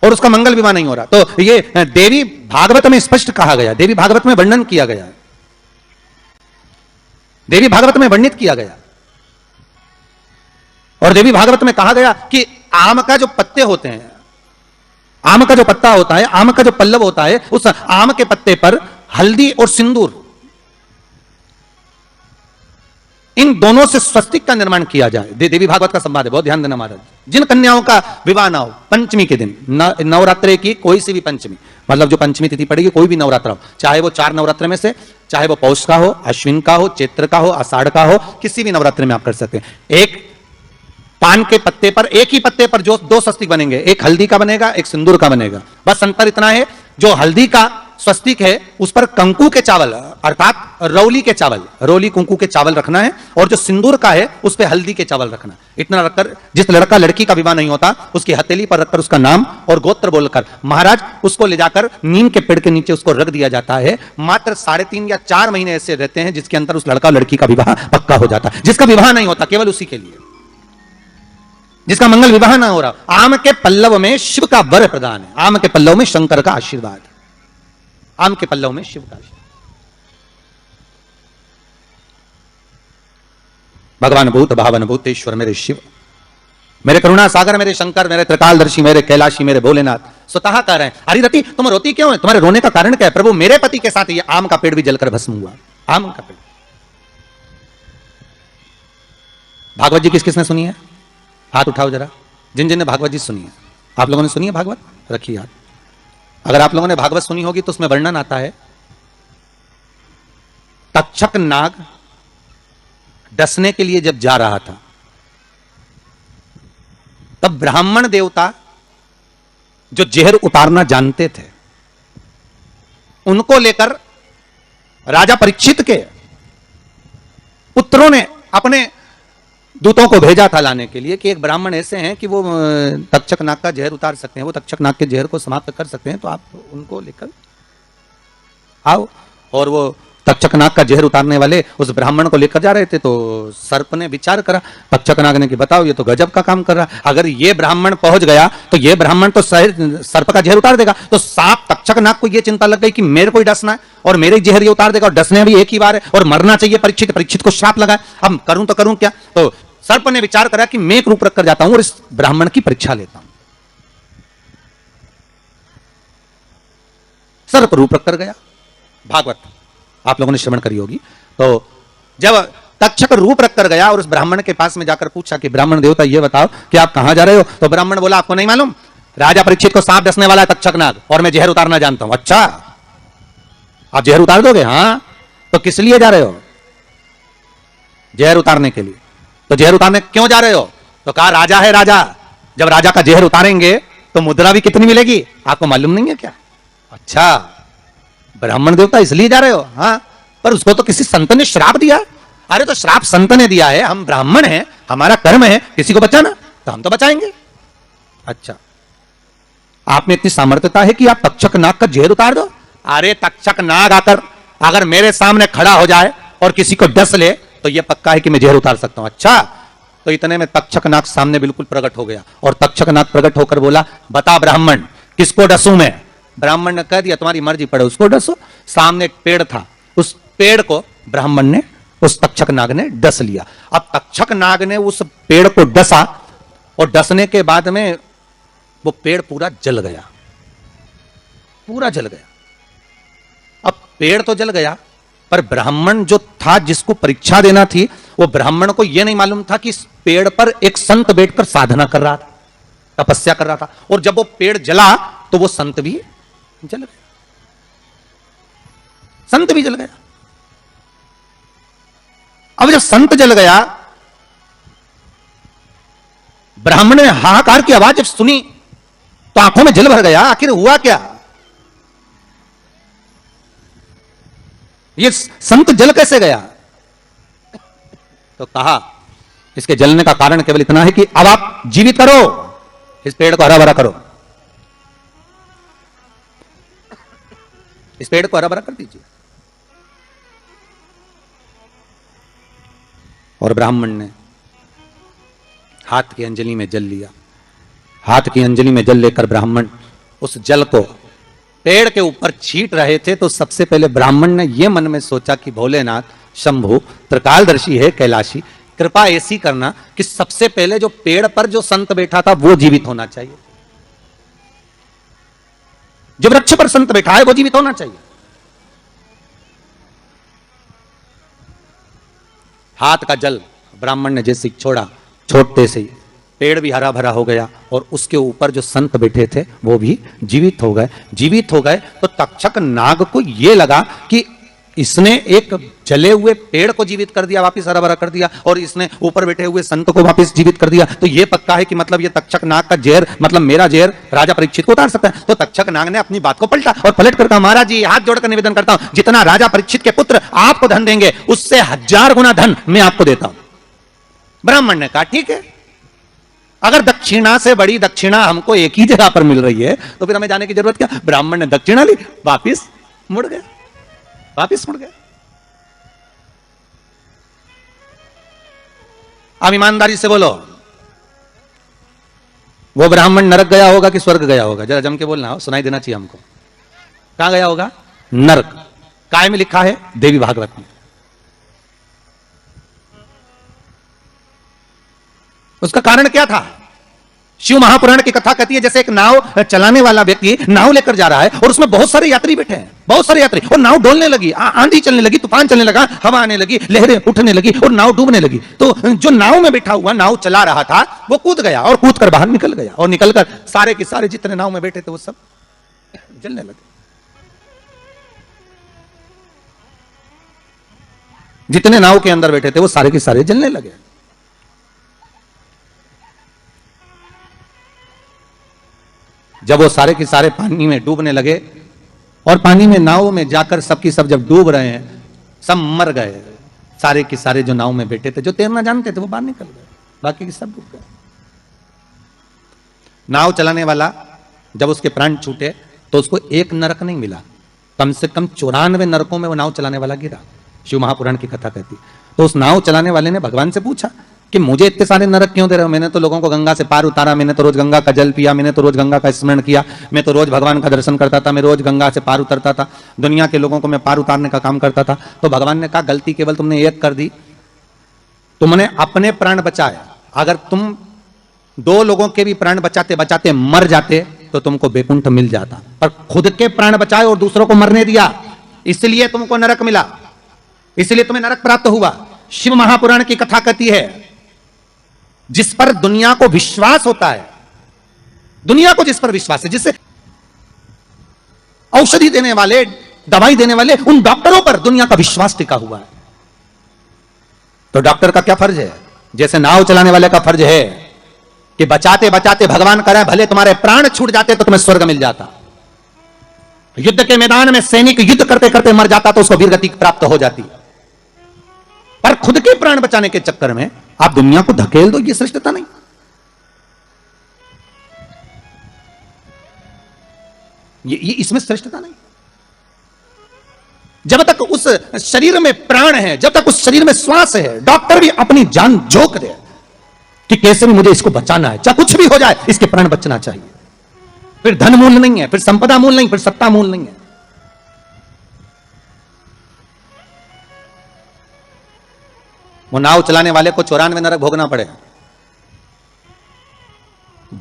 और उसका मंगल विवाह नहीं हो रहा। तो ये देवी भागवत में स्पष्ट कहा गया, देवी भागवत में वर्णन किया गया, देवी भागवत में वर्णित किया गया। और देवी भागवत में कहा गया कि आम का जो पत्ते होते हैं, आम का जो पत्ता होता है, आम का जो पल्लव होता है, उस आम के पत्ते पर हल्दी और सिंदूर, इन दोनों से स्वस्तिक का निर्माण किया जाए। देवी भागवत का संवाद है, बहुत ध्यान देना महाराज। जिन कन्याओं का विवाह ना हो पंचमी के दिन, नवरात्रे की कोई सी भी पंचमी, मतलब जो पंचमी तिथि पड़ेगी, कोई भी नवरात्र हो, चाहे वो 4 नवरात्र में से, चाहे वो पौष का हो, अश्विन का हो, चैत्र का हो, आषाढ़ का हो, किसी भी नवरात्र में आप कर सकते हैं। एक पान के पत्ते पर, एक ही पत्ते पर जो 2 स्वस्तिक बनेंगे, एक हल्दी का बनेगा, एक सिंदूर का बनेगा। बस अंतर इतना है, जो हल्दी का स्वस्तिक है उस पर कंकु के चावल अर्थात रौली के चावल, रौली कुंकू के चावल रखना है, और जो सिंदूर का है उस पर हल्दी के चावल रखना। इतना रखकर जिस लड़का लड़की का विवाह नहीं होता उसकी हथेली पर रखकर उसका नाम और गोत्र बोलकर महाराज उसको ले जाकर नीम के पेड़ के नीचे उसको रख दिया जाता है। मात्र 3.5 या 4 महीने ऐसे रहते हैं जिसके अंदर उस लड़का लड़की का विवाह पक्का हो जाता है। जिसका विवाह नहीं होता केवल उसी के लिए, जिसका मंगल विवाह ना हो रहा। आम के पल्लव में शिव का वर प्रदान है, आम के पल्लव में शंकर का आशीर्वाद, आम के पल्लव में शिव का आशीर्वाद। भगवान भूत भावन भूतेश्वर मेरे शिव, मेरे करुणा सागर मेरे शंकर, मेरे त्रिकालदर्शी, मेरे कैलाशी, मेरे भोलेनाथ स्वतः कह रहे हैं, अरे रति तुम रोती क्यों है, तुम्हारे रोने का कारण क्या है? प्रभु मेरे पति के साथ ये आम का पेड़ भी जलकर भस्म हुआ, आम का पेड़। भागवत जी किस किसने सुनी है? हाथ उठाओ जरा, जिन जिन ने भागवत जी सुनी है। आप लोगों ने सुनी है भागवत? रखिए हाथ। अगर आप लोगों ने भागवत सुनी होगी तो उसमें वर्णन आता है, तक्षक नाग डसने के लिए जब जा रहा था तब ब्राह्मण देवता जो जहर उतारना जानते थे उनको लेकर राजा परीक्षित के पुत्रों ने अपने दूतों को भेजा था लाने के लिए कि एक ब्राह्मण ऐसे हैं कि वो तक्षक नाग का जहर उतार सकते हैं, वो तक्षक नाग के जहर को समाप्त कर सकते हैं, तो आप उनको लेकर आओ। और वो तक्षक नाग का जहर उतारने वाले उस ब्राह्मण को लेकर जा रहे थे। तो सर्प ने विचार करा, तक्षक नाग ने कि बताओ ये तो गजब का काम कर रहा है, अगर ये ब्राह्मण पहुंच गया तो ये ब्राह्मण तो सर्प का जहर उतार देगा। तो सांप तक्षक नाग को ये चिंता लग गई कि मेरे को ही डसना है और मेरे जहर ये उतार देगा, और डसने भी एक ही बार है और मरना चाहिए परीक्षित, परीक्षित को श्राप लगा, अब करूं तो करूं क्या। तो सर्प ने विचार करा कि मैं एक रूप रख कर जाता हूं और इस ब्राह्मण की परीक्षा लेता हूं। सर्प रूप रख कर गया, भागवत आप लोगों ने श्रवण करी होगी। तो जब तक्षक रूप रख कर गया और उस ब्राह्मण के पास में जाकर पूछा कि ब्राह्मण देवता ये बताओ कि आप कहां जा रहे हो, तो ब्राह्मण बोला आपको नहीं मालूम, राजा परीक्षित को सांप डसने वाला है तक्षक नाग और मैं जहर उतारना जानता हूं। अच्छा आप जहर उतार दोगे? हां। तो किस लिए जा रहे हो? जहर उतारने के लिए। तो जहर उतारने क्यों जा रहे हो? तो कहा राजा है राजा, जब राजा का जहर उतारेंगे तो मुद्रा भी कितनी मिलेगी, आपको मालूम नहीं है क्या? अच्छा ब्राह्मण देवता इसलिए जा रहे हो? हाँ। पर उसको तो किसी संत ने श्राप दिया। अरे तो श्राप संत ने दिया है, हम ब्राह्मण हैं, हमारा कर्म है किसी को बचाना, तो हम तो बचाएंगे। अच्छा आप में इतनी सामर्थ्यता है कि आप तक्षक नाग का जहर उतार दो? अरे तक्षक नाग आकर अगर मेरे सामने खड़ा हो जाए और किसी को डस ले तो यह पक्का है कि मैं जहर उतार सकता हूं। अच्छा तो इतने में तक्षक नाग सामने बिल्कुल प्रकट हो गया और तक्षक नाग प्रकट होकर बोला बता ब्राह्मण किसको डसूं मैं? ब्राह्मण ने कह दिया तुम्हारी मर्जी पड़े उसको डसो। सामने एक पेड़ था, उस पेड़ को ब्राह्मण ने, उस तक्षक नाग ने डस लिया। अब तक्षक नाग ने उस पेड़ को डसा और डसने के बाद में वो पेड़ पूरा जल गया, पूरा जल गया। अब पेड़ तो जल गया पर ब्राह्मण जो था जिसको परीक्षा देना थी वो ब्राह्मण को यह नहीं मालूम था कि इस पेड़ पर एक संत बैठकर साधना कर रहा था, तपस्या कर रहा था, और जब वो पेड़ जला तो वो संत भी जल गया, संत भी जल गया। अब जब संत जल गया, ब्राह्मण ने हाहाकार की आवाज जब सुनी तो आंखों में जल भर गया। आखिर हुआ क्या? ये संत जल कैसे गया? तो कहा इसके जलने का कारण केवल इतना है कि अब आप जीवित करो, इस पेड़ को हरा भरा करो, इस पेड़ को हरा भरा कर दीजिए। और ब्राह्मण ने हाथ की अंजलि में जल लिया। हाथ की अंजलि में जल लेकर ब्राह्मण उस जल को पेड़ के ऊपर छीट रहे थे तो सबसे पहले ब्राह्मण ने यह मन में सोचा कि भोलेनाथ, शंभु, त्रिकालदर्शी है, कैलाशी, कृपा ऐसी करना कि सबसे पहले जो पेड़ पर जो संत बैठा था वो जीवित होना चाहिए, जो वृक्ष पर संत बैठा है वो जीवित होना चाहिए। हाथ का जल ब्राह्मण ने जैसे छोड़ा, छोड़ते से ही पेड़ भी हरा भरा हो गया और उसके ऊपर जो संत बैठे थे वो भी जीवित हो गए। जीवित हो गए तो तक्षक नाग को यह लगा कि इसने एक जले हुए पेड़ को जीवित कर दिया, वापस हरा भरा कर दिया, और इसने ऊपर बैठे हुए संत को वापस जीवित कर दिया। तो यह पक्का है कि मतलब ये तक्षक नाग का जहर, मतलब मेरा जहर राजा परीक्षित को उतार सकता है। तो तक्षक नाग ने अपनी बात को पलटा और पलट कर कहा, महाराज जी हाथ जोड़कर निवेदन करता हूं, जितना राजा परीक्षित के पुत्र आपको धन देंगे उससे 1000 गुना धन मैं आपको देता हूं। ब्राह्मण ने कहा ठीक है, अगर दक्षिणा से बड़ी दक्षिणा हमको एक ही जगह पर मिल रही है तो फिर हमें जाने की जरूरत क्या। ब्राह्मण ने दक्षिणा ली, वापिस मुड़ गया, वापिस मुड़ गया। अब ईमानदारी से बोलो, वो ब्राह्मण नरक गया होगा कि स्वर्ग गया होगा? जरा जम के बोलना हो, सुनाई देना चाहिए हमको। कहां गया होगा? नरक। काय में लिखा है? देवी भागवत में। उसका कारण क्या था? शिव महापुराण की कथा कहती है जैसे एक नाव चलाने वाला व्यक्ति नाव लेकर जा रहा है और उसमें बहुत सारे यात्री बैठे हैं, बहुत सारे यात्री, और नाव डोलने लगी, आंधी चलने लगी, तूफान चलने लगा, हवा आने लगी, लहरें उठने लगी और नाव डूबने लगी। तो जो नाव में बैठा हुआ, नाव चला रहा था, वो कूद गया और कूद कर बाहर निकल गया, और निकलकर सारे के सारे जितने नाव में बैठे थे वो सब जलने लगे। जितने नाव के अंदर बैठे थे वो सारे के सारे जलने लगे। जब वो सारे के सारे पानी में डूबने लगे और पानी में नाव में जाकर सबकी सब जब डूब रहे हैं, सब मर गए, सारे के सारे जो नाव में बैठे थे, जो तैरना जानते थे वो बाहर निकल गए, बाकी के सब डूब गए। नाव चलाने वाला जब उसके प्राण छूटे तो उसको एक नरक नहीं मिला, कम से कम 94 नरकों में वो नाव चलाने वाला गिरा। शिव महापुराण की कथा कहती। तो उस नाव चलाने वाले ने भगवान से पूछा कि मुझे इतने सारे नरक क्यों दे रहे हो? मैंने तो लोगों को गंगा से पार उतारा, मैंने तो रोज गंगा का जल पिया, मैंने तो रोज गंगा का स्मरण किया, मैं तो रोज भगवान का दर्शन करता था, मैं रोज गंगा से पार उतरता था, दुनिया के लोगों को मैं पार उतारने का काम करता था। तो भगवान ने कहा गलती केवल तुमने एक कर दी, तुमने अपने प्राण बचाए। अगर तुम 2 लोगों के भी प्राण बचाते बचाते मर जाते तो तुमको वैकुंठ मिल जाता, पर खुद के प्राण बचाए और दूसरों को मरने दिया, इसलिए तुमको नरक मिला, इसलिए तुम्हें नरक प्राप्त हुआ। शिव महापुराण की कथा कहती है जिस पर दुनिया को विश्वास होता है, दुनिया को जिस पर विश्वास है, जिससे औषधि देने वाले, दवाई देने वाले उन डॉक्टरों पर दुनिया का विश्वास टिका हुआ है। तो डॉक्टर का क्या फर्ज है? जैसे नाव चलाने वाले का फर्ज है कि बचाते बचाते भगवान करे भले तुम्हारे प्राण छूट जाते तो तुम्हें स्वर्ग मिल जाता। युद्ध के मैदान में सैनिक युद्ध करते करते मर जाता तो उसको वीरगति प्राप्त हो जाती, पर खुद के प्राण बचाने के चक्कर में आप दुनिया को धकेल दो, ये श्रेष्ठता नहीं। ये इसमें श्रेष्ठता नहीं। जब तक उस शरीर में प्राण है, जब तक उस शरीर में श्वास है, डॉक्टर भी अपनी जान झोंक दे कि कैसे भी मुझे इसको बचाना है, चाहे कुछ भी हो जाए इसके प्राण बचना चाहिए। फिर धन मूल नहीं है, फिर संपदा मूल नहीं, फिर सत्ता मूल नहीं है। वो नाव चलाने वाले को 94 नरक भोगना पड़े।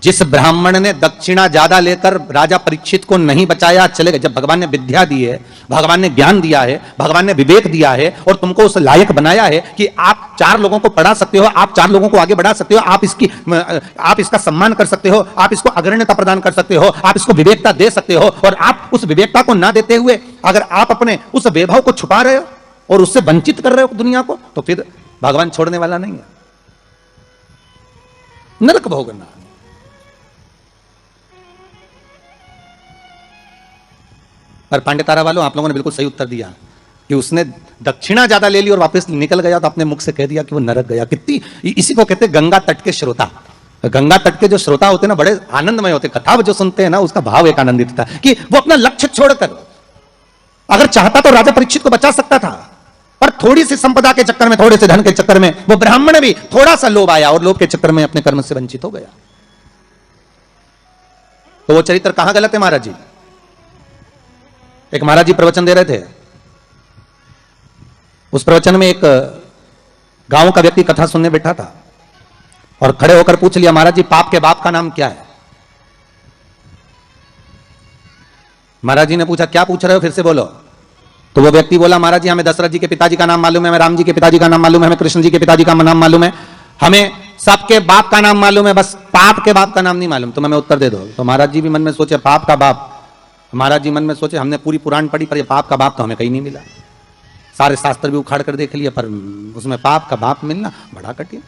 जिस ब्राह्मण ने दक्षिणा ज्यादा लेकर राजा परीक्षित को नहीं बचाया, चले गए। जब भगवान ने विद्या दी है, भगवान ने ज्ञान दिया है, भगवान ने विवेक दिया है और तुमको उस लायक बनाया है कि आप 4 लोगों को पढ़ा सकते हो, आप 4 लोगों को आगे बढ़ा सकते हो, आप इसका सम्मान कर सकते हो, आप इसको अग्रण्यता प्रदान कर सकते हो, आप इसको विवेकता दे सकते हो, और आप उस विवेकता को ना देते हुए अगर आप अपने उस वैभव को छुपा रहे हो और उससे वंचित कर रहे हो दुनिया को, तो फिर भगवान छोड़ने वाला नहीं है, नरक भोगना। पर पांडेतारा वालों, आप लोगों ने बिल्कुल सही उत्तर दिया कि उसने दक्षिणा ज्यादा ले ली और वापस निकल गया तो अपने मुख से कह दिया कि वो नरक गया। कितनी, इसी को कहते हैं गंगा तट के श्रोता। गंगा तट के जो श्रोता होते हैं ना, बड़े आनंदमय होते। कथा जो सुनते हैं ना, उसका भाव एक आनंदित था कि वो अपना लक्ष्य छोड़कर, अगर चाहता तो राजा परीक्षित को बचा सकता था, पर थोड़ी सी संपदा के चक्कर में, थोड़े से धन के चक्कर में वो ब्राह्मण भी थोड़ा सा लोभ आया और लोभ के चक्कर में अपने कर्म से वंचित हो गया। तो वो चरित्र कहां गलत है महाराज जी? एक महाराज जी प्रवचन दे रहे थे, उस प्रवचन में एक गांव का व्यक्ति कथा सुनने बैठा था और खड़े होकर पूछ लिया, महाराज जी पाप के बाप का नाम क्या है? महाराज जी ने पूछा, क्या पूछ रहे हो, फिर से बोलो। तो वो व्यक्ति बोला, महाराज जी हमें दशरथ जी के पिताजी का नाम मालूम है, हमें राम जी के पिताजी का नाम मालूम है, हमें कृष्ण जी के पिताजी का नाम मालूम है, हमें सबके बाप का नाम मालूम है, बस पाप के बाप का नाम नहीं मालूम। तो मैं उत्तर दे दो। तो महाराज जी भी मन में सोचे पाप का बाप, महाराज जी मन में सोचे हमने पूरी पुराण पढ़ी पर ये पाप का बाप तो हमें कहीं नहीं मिला, सारे शास्त्र भी उखाड़ कर देख लिया पर उसमें पाप का बाप मिलना बड़ा कठिन।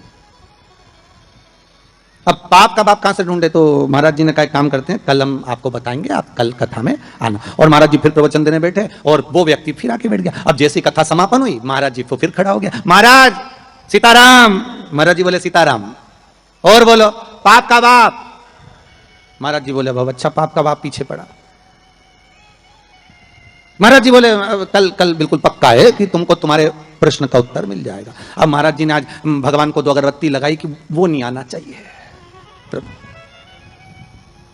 अब पाप का बाप कहां से ढूंढे? तो महाराज जी ने कहा काम करते हैं, कल हम आपको बताएंगे, आप कल कथा में आना। और महाराज जी फिर प्रवचन देने बैठे और वो व्यक्ति फिर आके बैठ गया। अब जैसी कथा समापन हुई महाराज जी को फिर खड़ा हो गया, महाराज सीताराम। महाराज जी बोले सीताराम। और बोलो पाप का बाप। महाराज जी बोले बहुत अच्छा, पाप का बाप पीछे पड़ा। महाराज जी बोले कल कल बिल्कुल पक्का है कि तुमको तुम्हारे प्रश्न का उत्तर मिल जाएगा। अब महाराज जी ने आज भगवान को 2 अगरबत्ती लगाई कि वो नहीं आना चाहिए,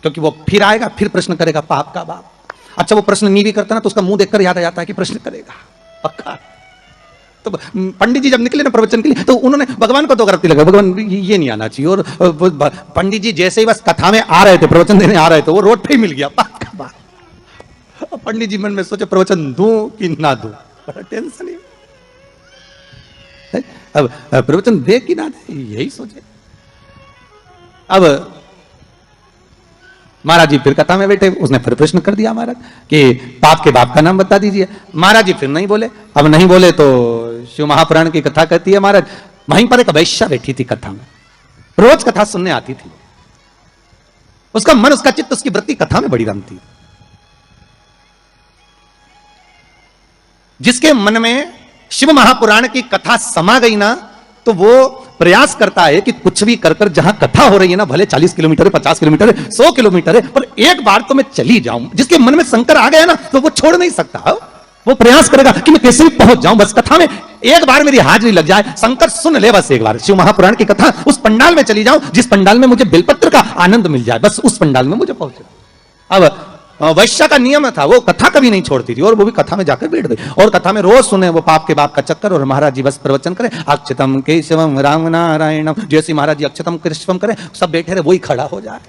क्योंकि वो फिर आएगा, फिर प्रश्न करेगा पाप का बाप। अच्छा वो प्रश्न नहीं भी करता ना तो उसका मुंह देखकर याद आ जाता है कि प्रश्न करेगा पक्का। तो पंडित जी जब निकले ना प्रवचन के लिए तो उन्होंने भगवान को 2 अगरबत्ती लगाई, भगवान ये नहीं आना चाहिए। और पंडित जी जैसे ही बस कथा में आ रहे थे, प्रवचन देने आ रहे थे, वो रोड पे ही मिल गया पाप का बाप। पंडित जी मन में सोचे प्रवचन दूं कि ना दूं, बड़ा टेंशन है। अब प्रवचन दे कि ना दे यही सोचे। अब महाराज जी फिर कथा में बैठे, उसने फिर प्रश्न कर दिया महाराज कि पाप के बाप का नाम बता दीजिए। महाराज जी फिर नहीं बोले। अब नहीं बोले तो शिव महापुराण की कथा कहती है महाराज वहीं पर एक वैश्या बैठी थी कथा में, रोज कथा सुनने आती थी। उसका मन, उसका चित्त, उसकी वृत्ति कथा में बड़ी रमती। जिसके मन में शिव महापुराण की कथा समा गई ना तो वो प्रयास करता है कि कुछ भी कर कर जहां कथा हो रही है ना, भले 40 किलोमीटर है, 50 किलोमीटर है, 100 किलोमीटर है, पर एक बार तो मैं चली जाऊं। जिसके मन में शंकर आ गया ना तो वो छोड़ नहीं सकता। वो प्रयास करेगा कि मैं कैसे भी पहुंच जाऊं, बस कथा में एक बार मेरी हाजिरी लग जाए, शंकर सुन ले बस एक बार शिव महापुराण की कथा, उस पंडाल में चली जाऊं जिस पंडाल में मुझे बेलपत्र का आनंद मिल जाए, बस उस पंडाल में मुझे पहुंचे। अब वैश्या का नियम था, वो कथा कभी नहीं छोड़ती थी और वो भी कथा में जाकर बैठ गई और कथा में रोज सुने वो पाप के बाप का चक्कर। और महाराज जी बस प्रवचन करे अक्षतम केशवम राम नारायणम, जैसे महाराज जी अक्षतम केशवम करे सब बैठे रहे, वही खड़ा हो जाए।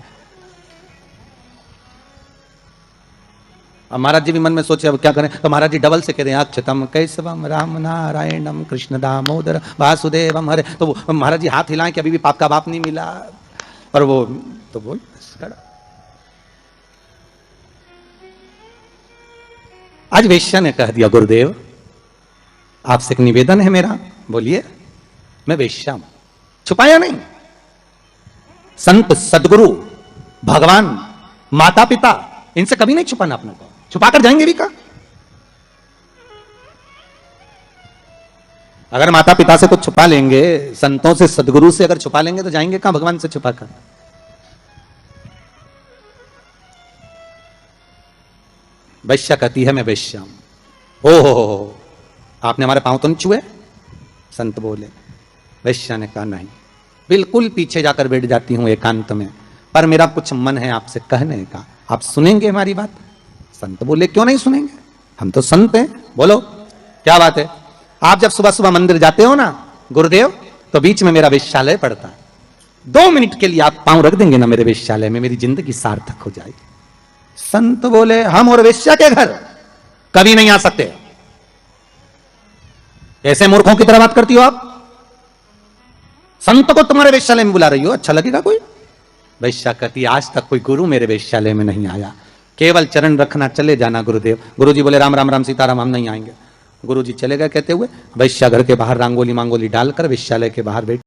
अब महाराज जी भी मन में सोचे अब क्या करें, तो महाराज जी डबल से कह रहे हैं अक्षतम केशवम राम नारायणम कृष्ण दामोदर वासुदेवम हरे। तो महाराज जी हाथ हिलाएं कि अभी भी पाप का बाप नहीं मिला, पर वो तो वो खड़ा। आज वैश्या ने कह दिया गुरुदेव आपसे एक निवेदन है मेरा। बोलिए। मैं वैश्या हूं, छुपाया नहीं। संत, सदगुरु, भगवान, माता पिता, इनसे कभी नहीं छुपाना अपने को। छुपाकर जाएंगे भी कहां? अगर माता पिता से कुछ छुपा लेंगे, संतों से, सदगुरु से अगर छुपा लेंगे तो जाएंगे कहां भगवान से छुपाकर? वैश्या कहती है मैं वैश्या हूं। हो आपने हमारे पांव तो नहीं छुए? संत बोले। वैश्या ने कहा नहीं, बिल्कुल पीछे जाकर बैठ जाती हूं एकांत में, पर मेरा कुछ मन है आपसे कहने का, आप सुनेंगे हमारी बात? संत बोले क्यों नहीं सुनेंगे, हम तो संत हैं। बोलो क्या बात है? आप जब सुबह सुबह मंदिर जाते हो ना गुरुदेव, तो बीच में मेरा वेश्यालय पड़ता है, 2 मिनट के लिए आप पांव रख देंगे ना मेरे वेश्यालय में, मेरी जिंदगी सार्थक हो जाएगी। संत बोले हम और वेश्या के घर कभी नहीं आ सकते। ऐसे मूर्खों की तरह बात करती हो आप? संत को तुम्हारे वेश्यालय में बुला रही हो, अच्छा लगेगा कोई? वैश्या कहती आज तक कोई गुरु मेरे वेश्यालय में नहीं आया, केवल चरण रखना, चले जाना गुरुदेव। गुरुजी बोले राम राम राम सीताराम, हम नहीं आएंगे। गुरुजी चले गए कहते हुए वैश्या घर के बाहर रंगोली मांगोली डालकर वेश्यालय के बाहर बैठ